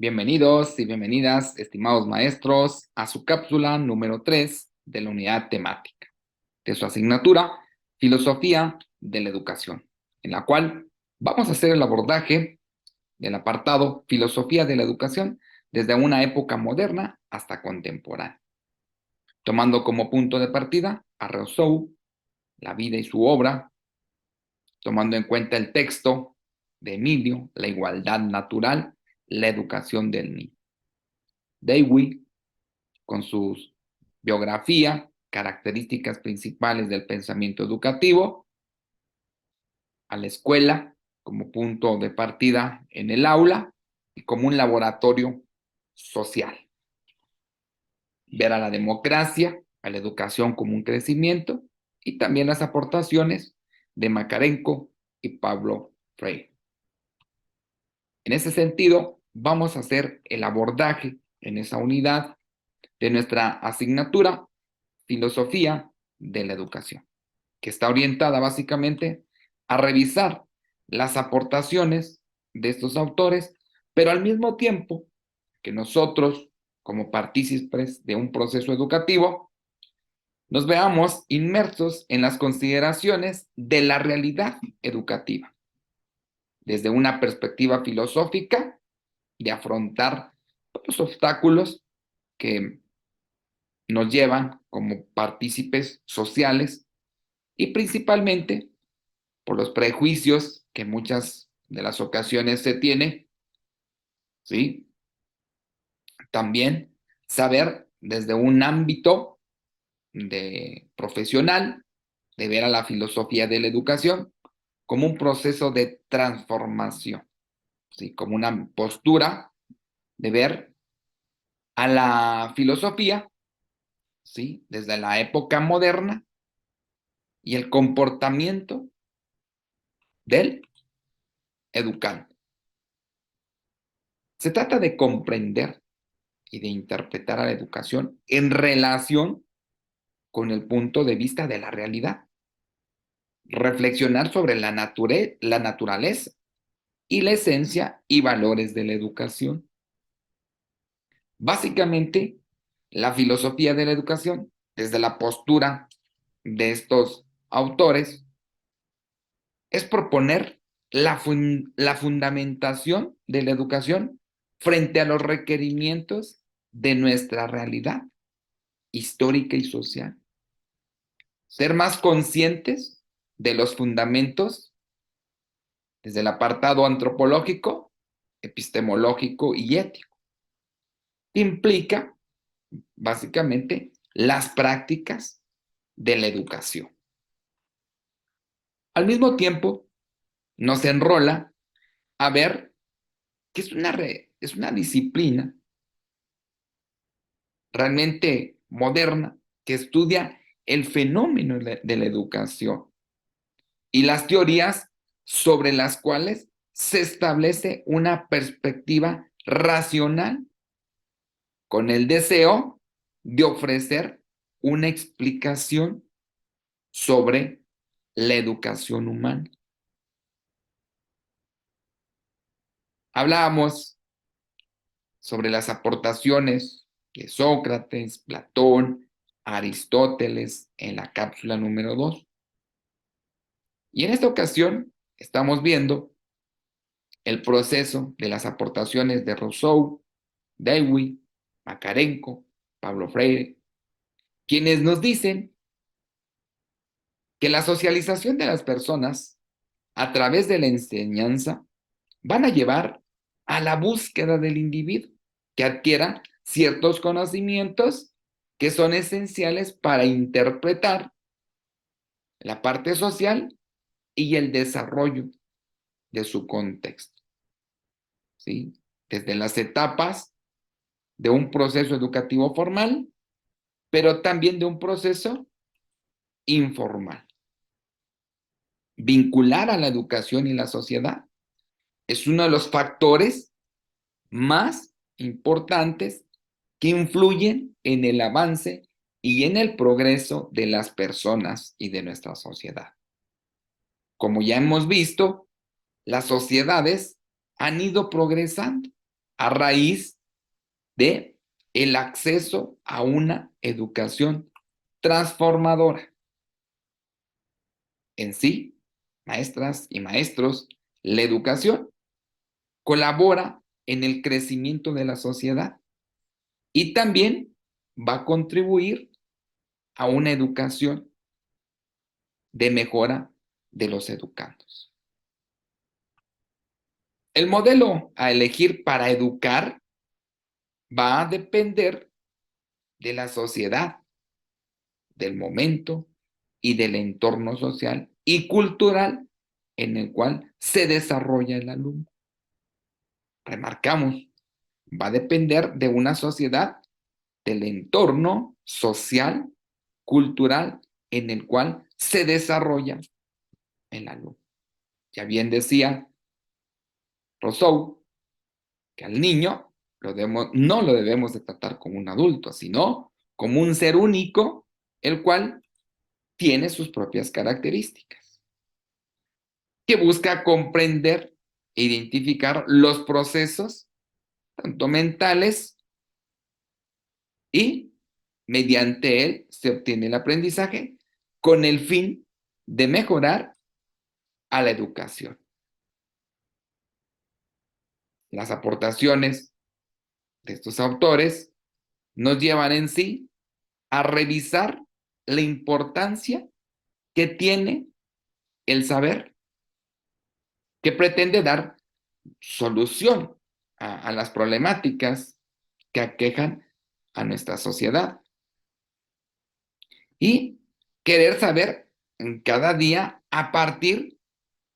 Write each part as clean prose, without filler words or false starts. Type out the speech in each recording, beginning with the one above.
Bienvenidos y bienvenidas, estimados maestros, a su cápsula número 3 de la unidad temática de su asignatura Filosofía de la Educación, en la cual vamos a hacer el abordaje del apartado Filosofía de la Educación desde una época moderna hasta contemporánea, tomando como punto de partida a Rousseau, la vida y su obra, tomando en cuenta el texto de Emilio, La igualdad natural, la educación del niño. Dewey, con su biografía, características principales del pensamiento educativo, a la escuela como punto de partida en el aula y como un laboratorio social. Ver a la democracia, a la educación como un crecimiento y también las aportaciones de Makarenko y Pablo Freire. En ese sentido, vamos a hacer el abordaje en esa unidad de nuestra asignatura Filosofía de la Educación, que está orientada básicamente a revisar las aportaciones de estos autores, pero al mismo tiempo que nosotros, como partícipes de un proceso educativo, nos veamos inmersos en las consideraciones de la realidad educativa, desde una perspectiva filosófica de afrontar los obstáculos que nos llevan como partícipes sociales y principalmente por los prejuicios que muchas de las ocasiones se tiene, ¿sí? También saber desde un ámbito de profesional, de ver a la filosofía de la educación como un proceso de transformación, ¿sí? Como una postura de ver a la filosofía, ¿sí? Desde la época moderna y el comportamiento del educando. Se trata de comprender y de interpretar a la educación en relación con el punto de vista de la realidad. Reflexionar sobre la naturaleza y la esencia y valores de la educación. Básicamente, la filosofía de la educación, desde la postura de estos autores, es proponer la fundamentación de la educación frente a los requerimientos de nuestra realidad histórica y social. Ser más conscientes de los fundamentos desde el apartado antropológico, epistemológico y ético. Implica, básicamente, las prácticas de la educación. Al mismo tiempo, nos enrola a ver que es una disciplina realmente moderna que estudia el fenómeno de la educación y las teorías sobre las cuales se establece una perspectiva racional con el deseo de ofrecer una explicación sobre la educación humana. Hablábamos sobre las aportaciones de Sócrates, Platón, Aristóteles en la cápsula número 2. Y en esta ocasión estamos viendo el proceso de las aportaciones de Rousseau, Dewey, Makarenko, Pablo Freire, quienes nos dicen que la socialización de las personas a través de la enseñanza van a llevar a la búsqueda del individuo que adquiera ciertos conocimientos que son esenciales para interpretar la parte social y el desarrollo de su contexto, ¿sí? Desde las etapas de un proceso educativo formal, pero también de un proceso informal. Vincular a la educación y la sociedad es uno de los factores más importantes que influyen en el avance y en el progreso de las personas y de nuestra sociedad. Como ya hemos visto, las sociedades han ido progresando a raíz de el acceso a una educación transformadora. En sí, maestras y maestros, la educación colabora en el crecimiento de la sociedad y también va a contribuir a una educación de mejora de los educandos. El modelo a elegir para educar va a depender de la sociedad, del momento y del entorno social y cultural en el cual se desarrolla el alumno. Remarcamos, va a depender de una sociedad, del entorno social, cultural en el cual se desarrolla el alumno. Ya bien decía Rousseau que al niño no lo debemos de tratar como un adulto, sino como un ser único, el cual tiene sus propias características, que busca comprender e identificar los procesos, tanto mentales, y mediante él se obtiene el aprendizaje con el fin de mejorar a la educación. Las aportaciones de estos autores nos llevan en sí a revisar la importancia que tiene el saber, que pretende dar solución a las problemáticas que aquejan a nuestra sociedad. Y querer saber en cada día a partir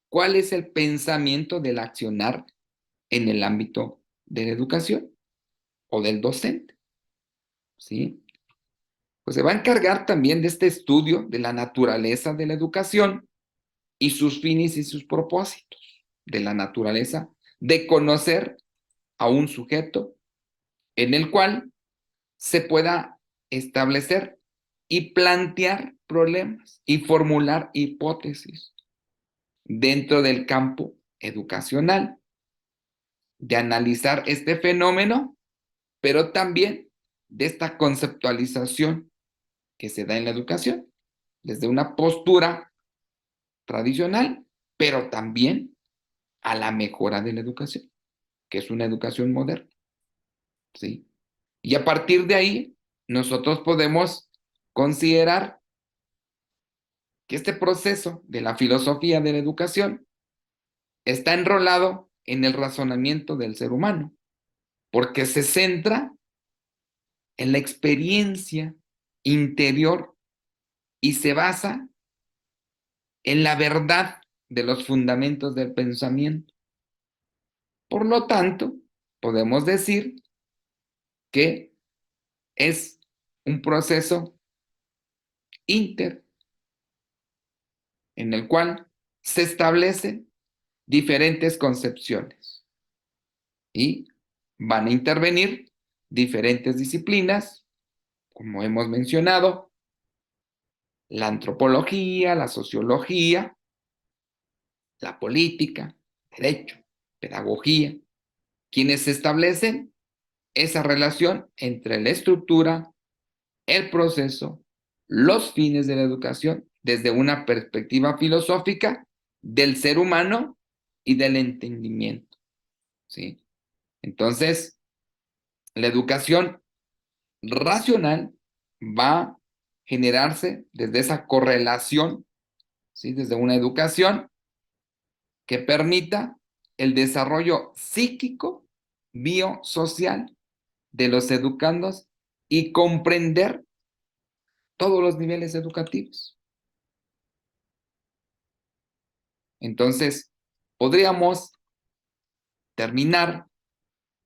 cuál es el pensamiento del accionar en el ámbito de la educación o del docente, ¿sí? Pues se va a encargar también de este estudio de la naturaleza de la educación y sus fines y sus propósitos, de la naturaleza de conocer a un sujeto en el cual se pueda establecer y plantear problemas y formular hipótesis dentro del campo educacional, de analizar este fenómeno, pero también de esta conceptualización que se da en la educación, desde una postura tradicional, pero también a la mejora de la educación, que es una educación moderna, ¿sí? Y a partir de ahí, nosotros podemos considerar que este proceso de la filosofía de la educación está enrolado en el razonamiento del ser humano, porque se centra en la experiencia interior y se basa en la verdad de los fundamentos del pensamiento. Por lo tanto, podemos decir que es un proceso inter en el cual se establecen diferentes concepciones y van a intervenir diferentes disciplinas, como hemos mencionado, la antropología, la sociología, la política, derecho, pedagogía, quienes establecen esa relación entre la estructura, el proceso, los fines de la educación desde una perspectiva filosófica del ser humano y del entendimiento, ¿sí? Entonces, la educación racional va a generarse desde esa correlación, ¿sí? Desde una educación que permita el desarrollo psíquico, biosocial de los educandos y comprender todos los niveles educativos. Entonces, podríamos terminar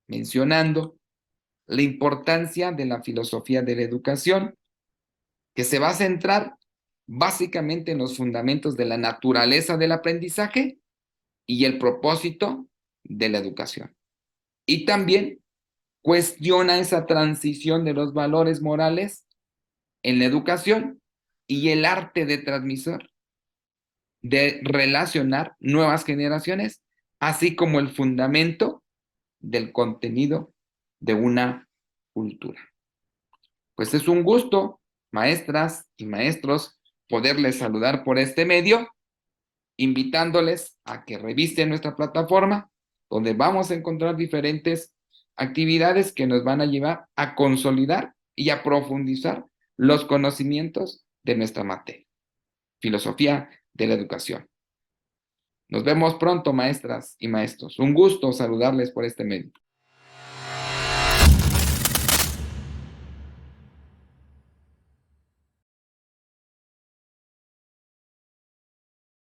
mencionando la importancia de la filosofía de la educación, que se va a centrar básicamente en los fundamentos de la naturaleza del aprendizaje y el propósito de la educación. Y también cuestiona esa transición de los valores morales en la educación y el arte de transmisor, de relacionar nuevas generaciones, así como el fundamento del contenido de una cultura. Pues es un gusto, maestras y maestros, poderles saludar por este medio, invitándoles a que revisen nuestra plataforma, donde vamos a encontrar diferentes actividades que nos van a llevar a consolidar y a profundizar los conocimientos de nuestra materia, filosofía de la educación. Nos vemos pronto, maestras y maestros. Un gusto saludarles por este medio.